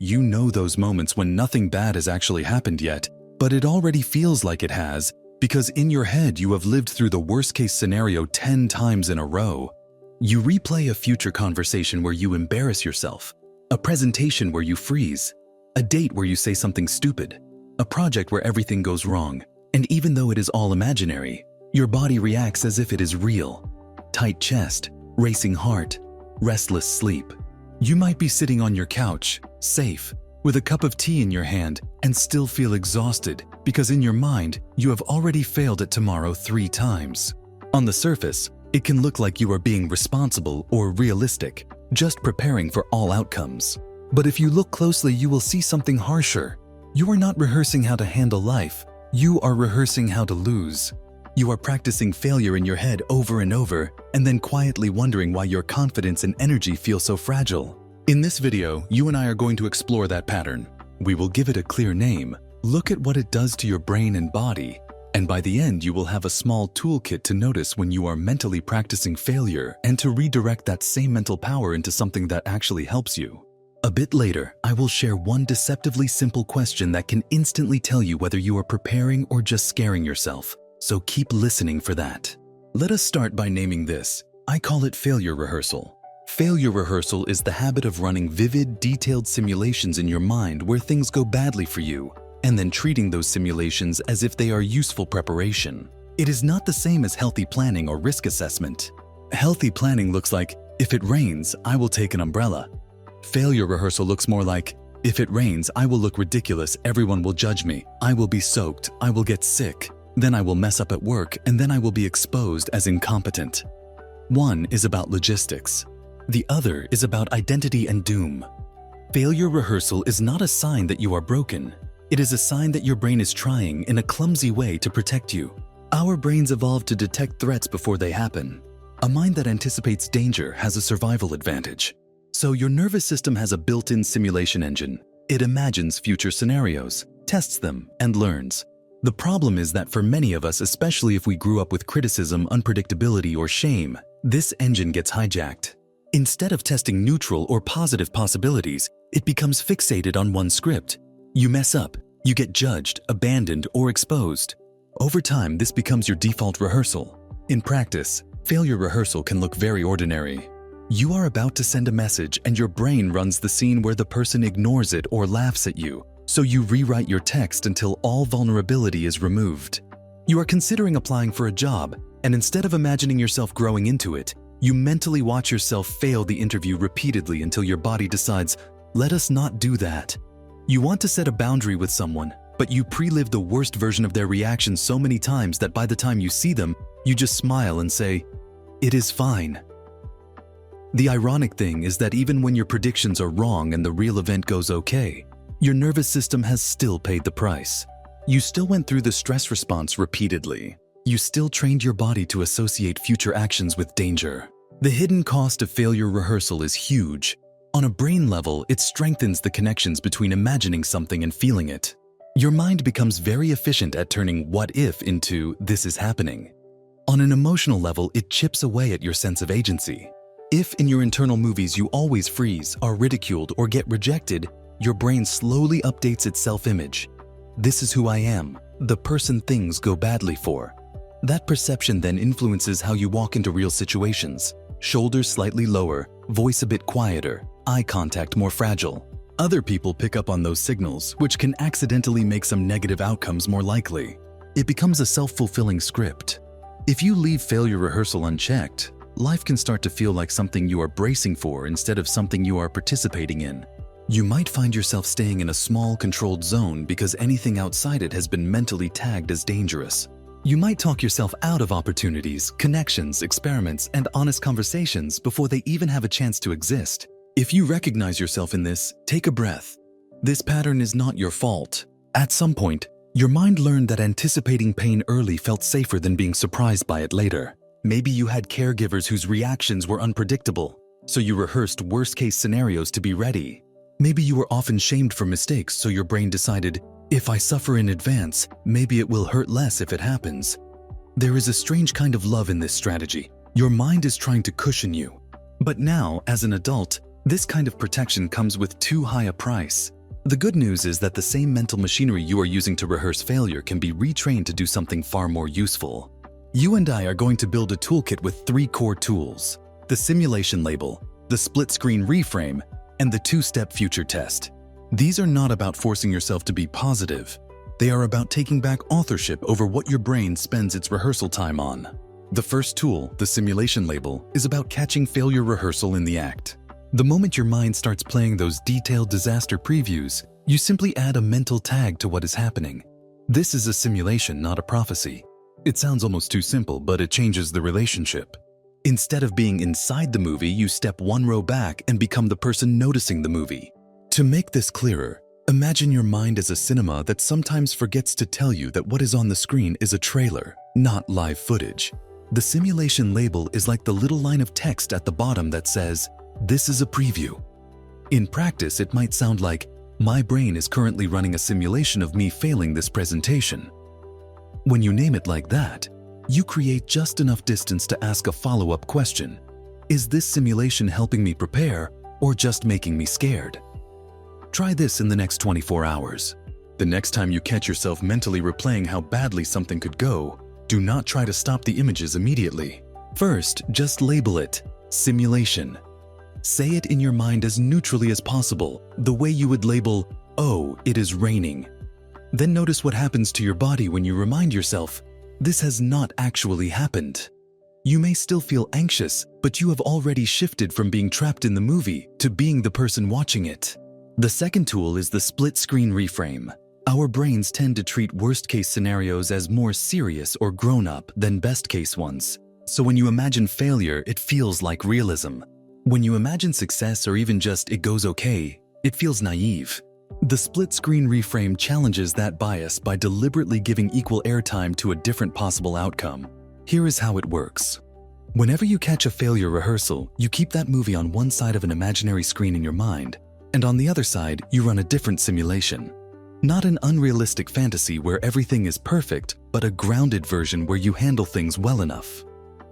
You know those moments when nothing bad has actually happened yet, but it already feels like it has because in your head you have lived through the worst-case scenario 10 times in a row. You replay a future conversation where you embarrass yourself, a presentation where you freeze, a date where you say something stupid, a project where everything goes wrong, and even though it is all imaginary, your body reacts as if it is real. Tight chest, racing heart, restless sleep. You might be sitting on your couch, safe, with a cup of tea in your hand and still feel exhausted because in your mind, you have already failed at tomorrow 3 times. On the surface, it can look like you are being responsible or realistic, just preparing for all outcomes. But if you look closely, you will see something harsher. You are not rehearsing how to handle life. You are rehearsing how to lose. You are practicing failure in your head over and over, and then quietly wondering why your confidence and energy feel so fragile. In this video, you and I are going to explore that pattern. We will give it a clear name, look at what it does to your brain and body, and by the end, you will have a small toolkit to notice when you are mentally practicing failure and to redirect that same mental power into something that actually helps you. A bit later, I will share one deceptively simple question that can instantly tell you whether you are preparing or just scaring yourself. So keep listening for that. Let us start by naming this. I call it failure rehearsal. Failure rehearsal is the habit of running vivid, detailed simulations in your mind where things go badly for you, and then treating those simulations as if they are useful preparation. It is not the same as healthy planning or risk assessment. Healthy planning looks like, if it rains, I will take an umbrella. Failure rehearsal looks more like, if it rains, I will look ridiculous, everyone will judge me, I will be soaked, I will get sick. Then I will mess up at work, and then I will be exposed as incompetent. One is about logistics. The other is about identity and doom. Failure rehearsal is not a sign that you are broken. It is a sign that your brain is trying in a clumsy way to protect you. Our brains evolved to detect threats before they happen. A mind that anticipates danger has a survival advantage. So your nervous system has a built-in simulation engine. It imagines future scenarios, tests them, and learns. The problem is that for many of us, especially if we grew up with criticism, unpredictability, or shame, this engine gets hijacked. Instead of testing neutral or positive possibilities, it becomes fixated on one script. You mess up, you get judged, abandoned, or exposed. Over time, this becomes your default rehearsal. In practice, failure rehearsal can look very ordinary. You are about to send a message and your brain runs the scene where the person ignores it or laughs at you. So you rewrite your text until all vulnerability is removed. You are considering applying for a job, and instead of imagining yourself growing into it, you mentally watch yourself fail the interview repeatedly until your body decides, let us not do that. You want to set a boundary with someone, but you pre-live the worst version of their reaction so many times that by the time you see them, you just smile and say, it is fine. The ironic thing is that even when your predictions are wrong and the real event goes okay, your nervous system has still paid the price. You still went through the stress response repeatedly. You still trained your body to associate future actions with danger. The hidden cost of failure rehearsal is huge. On a brain level, it strengthens the connections between imagining something and feeling it. Your mind becomes very efficient at turning what if into this is happening. On an emotional level, it chips away at your sense of agency. If in your internal movies you always freeze, are ridiculed, or get rejected, your brain slowly updates its self-image. This is who I am, the person things go badly for. That perception then influences how you walk into real situations. Shoulders slightly lower, voice a bit quieter, eye contact more fragile. Other people pick up on those signals, which can accidentally make some negative outcomes more likely. It becomes a self-fulfilling script. If you leave failure rehearsal unchecked, life can start to feel like something you are bracing for instead of something you are participating in. You might find yourself staying in a small, controlled zone because anything outside it has been mentally tagged as dangerous. You might talk yourself out of opportunities, connections, experiments, and honest conversations before they even have a chance to exist. If you recognize yourself in this, take a breath. This pattern is not your fault. At some point, your mind learned that anticipating pain early felt safer than being surprised by it later. Maybe you had caregivers whose reactions were unpredictable, so you rehearsed worst-case scenarios to be ready. Maybe you were often shamed for mistakes, so your brain decided, if I suffer in advance, maybe it will hurt less if it happens. There is a strange kind of love in this strategy. Your mind is trying to cushion you. But now, as an adult, This kind of protection comes with too high a price. The good news is that the same mental machinery you are using to rehearse failure can be retrained to do something far more useful. You and I are going to build a toolkit with 3 core tools: the simulation label, the split-screen reframe, and the 2-step future test. These are not about forcing yourself to be positive. They are about taking back authorship over what your brain spends its rehearsal time on. The first tool, the simulation label, is about catching failure rehearsal in the act. The moment your mind starts playing those detailed disaster previews, you simply add a mental tag to what is happening. This is a simulation, not a prophecy. It sounds almost too simple, but it changes the relationship. Instead of being inside the movie, you step 1 row back and become the person noticing the movie. To make this clearer, imagine your mind as a cinema that sometimes forgets to tell you that what is on the screen is a trailer, not live footage. The simulation label is like the little line of text at the bottom that says, "This is a preview." In practice, it might sound like, "My brain is currently running a simulation of me failing this presentation." When you name it like that, you create just enough distance to ask a follow-up question. Is this simulation helping me prepare or just making me scared? Try this in the next 24 hours. The next time you catch yourself mentally replaying how badly something could go, do not try to stop the images immediately. First, just label it simulation. Say it in your mind as neutrally as possible, the way you would label, "Oh, it is raining." Then notice what happens to your body when you remind yourself, this has not actually happened. You may still feel anxious, but you have already shifted from being trapped in the movie to being the person watching it. The second tool is the split-screen reframe. Our brains tend to treat worst-case scenarios as more serious or grown-up than best-case ones. So when you imagine failure, it feels like realism. When you imagine success or even just "it goes okay," it feels naive. The split-screen reframe challenges that bias by deliberately giving equal airtime to a different possible outcome. Here is how it works. Whenever you catch a failure rehearsal, you keep that movie on one side of an imaginary screen in your mind, and on the other side, you run a different simulation. Not an unrealistic fantasy where everything is perfect, but a grounded version where you handle things well enough.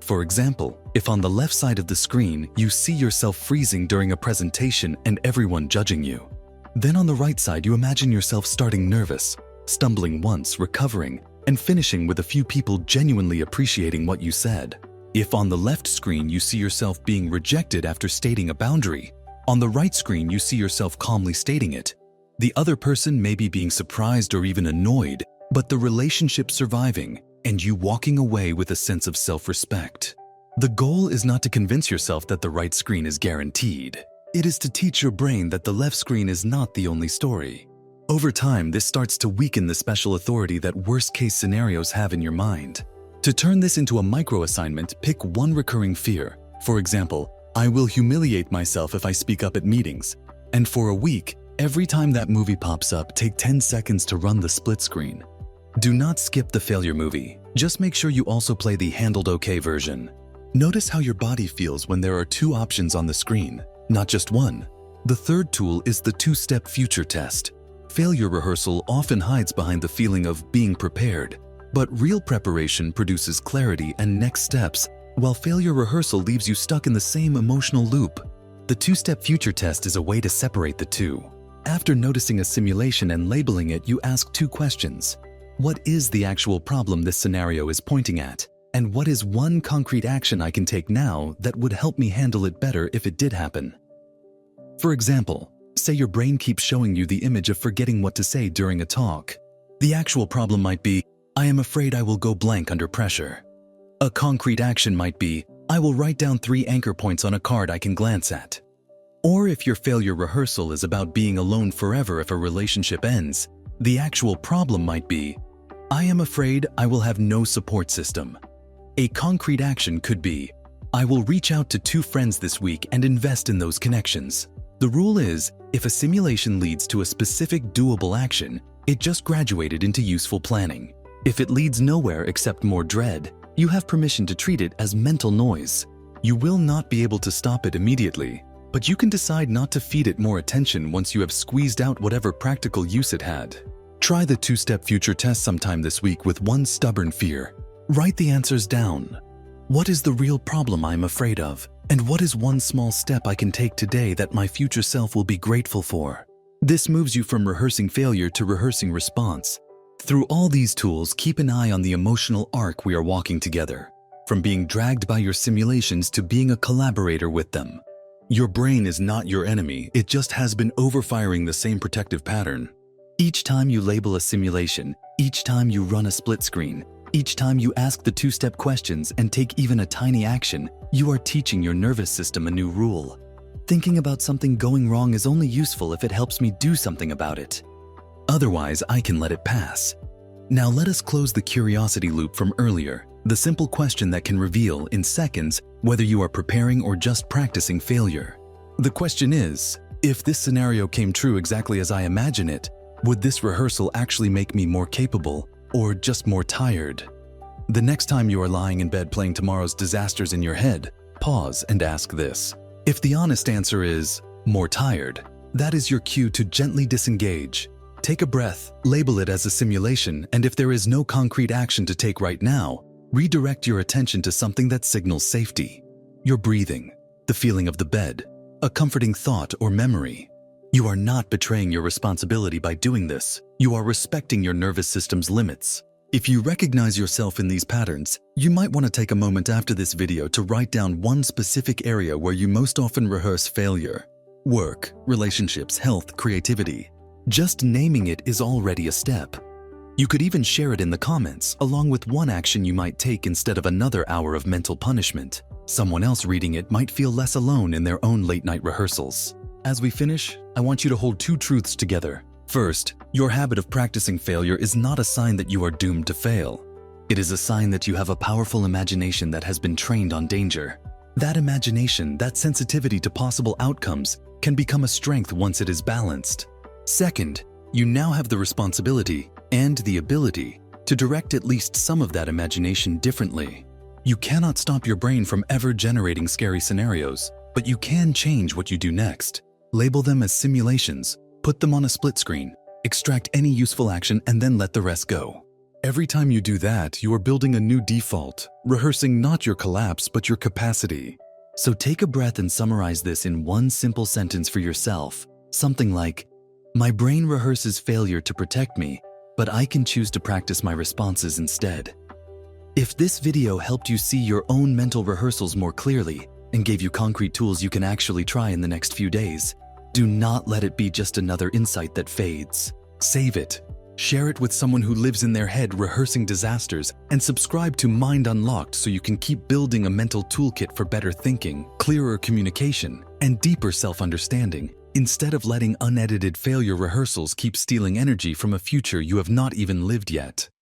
For example, if on the left side of the screen you see yourself freezing during a presentation and everyone judging you, then on the right side you imagine yourself starting nervous, stumbling once, recovering, and finishing with a few people genuinely appreciating what you said. If on the left screen you see yourself being rejected after stating a boundary, on the right screen you see yourself calmly stating it. The other person may be being surprised or even annoyed, but the relationship surviving, and you walking away with a sense of self-respect. The goal is not to convince yourself that the right screen is guaranteed. It is to teach your brain that the left screen is not the only story. Over time, this starts to weaken the special authority that worst-case scenarios have in your mind. To turn this into a micro-assignment, pick one recurring fear. For example, "I will humiliate myself if I speak up at meetings." And for a week, every time that movie pops up, take 10 seconds to run the split screen. Do not skip the failure movie. Just make sure you also play the handled okay version. Notice how your body feels when there are 2 options on the screen, not just one. The third tool is the 2-step future test. Failure rehearsal often hides behind the feeling of being prepared, but real preparation produces clarity and next steps, while failure rehearsal leaves you stuck in the same emotional loop. The 2-step future test is a way to separate the two. After noticing a simulation and labeling it, you ask 2 questions. What is the actual problem this scenario is pointing at? And what is one concrete action I can take now that would help me handle it better if it did happen? For example, say your brain keeps showing you the image of forgetting what to say during a talk. The actual problem might be, "I am afraid I will go blank under pressure." A concrete action might be, "I will write down 3 anchor points on a card I can glance at." Or if your failure rehearsal is about being alone forever if a relationship ends, the actual problem might be, "I am afraid I will have no support system." A concrete action could be, "I will reach out to 2 friends this week and invest in those connections." The rule is, if a simulation leads to a specific doable action, it just graduated into useful planning. If it leads nowhere except more dread, you have permission to treat it as mental noise. You will not be able to stop it immediately, but you can decide not to feed it more attention once you have squeezed out whatever practical use it had. Try the 2-step future test sometime this week with one stubborn fear. Write the answers down. What is the real problem I'm afraid of? And what is one small step I can take today that my future self will be grateful for? This moves you from rehearsing failure to rehearsing response. Through all these tools, keep an eye on the emotional arc we are walking together, from being dragged by your simulations to being a collaborator with them. Your brain is not your enemy, it just has been overfiring the same protective pattern. Each time you label a simulation, each time you run a split screen, each time you ask the two-step questions and take even a tiny action, you are teaching your nervous system a new rule. Thinking about something going wrong is only useful if it helps me do something about it. Otherwise, I can let it pass. Now let us close the curiosity loop from earlier, the simple question that can reveal in seconds whether you are preparing or just practicing failure. The question is, if this scenario came true exactly as I imagine it, would this rehearsal actually make me more capable or just more tired? The next time you are lying in bed playing tomorrow's disasters in your head, pause and ask this. If the honest answer is more tired, that is your cue to gently disengage. Take a breath, label it as a simulation, and if there is no concrete action to take right now, redirect your attention to something that signals safety. Your breathing, the feeling of the bed, a comforting thought or memory. You are not betraying your responsibility by doing this. You are respecting your nervous system's limits. If you recognize yourself in these patterns, you might want to take a moment after this video to write down one specific area where you most often rehearse failure. Work, relationships, health, creativity. Just naming it is already a step. You could even share it in the comments, along with one action you might take instead of another hour of mental punishment. Someone else reading it might feel less alone in their own late-night rehearsals. As we finish, I want you to hold two truths together. First, your habit of practicing failure is not a sign that you are doomed to fail. It is a sign that you have a powerful imagination that has been trained on danger. That imagination, that sensitivity to possible outcomes, can become a strength once it is balanced. Second, you now have the responsibility and the ability to direct at least some of that imagination differently. You cannot stop your brain from ever generating scary scenarios, but you can change what you do next. Label them as simulations, put them on a split screen, extract any useful action, and then let the rest go. Every time you do that, you are building a new default, rehearsing not your collapse, but your capacity. So take a breath and summarize this in one simple sentence for yourself. Something like, my brain rehearses failure to protect me, but I can choose to practice my responses instead. If this video helped you see your own mental rehearsals more clearly and gave you concrete tools you can actually try in the next few days, do not let it be just another insight that fades. Save it. Share it with someone who lives in their head rehearsing disasters, and subscribe to Mind Unlocked so you can keep building a mental toolkit for better thinking, clearer communication, and deeper self-understanding, instead of letting unedited failure rehearsals keep stealing energy from a future you have not even lived yet.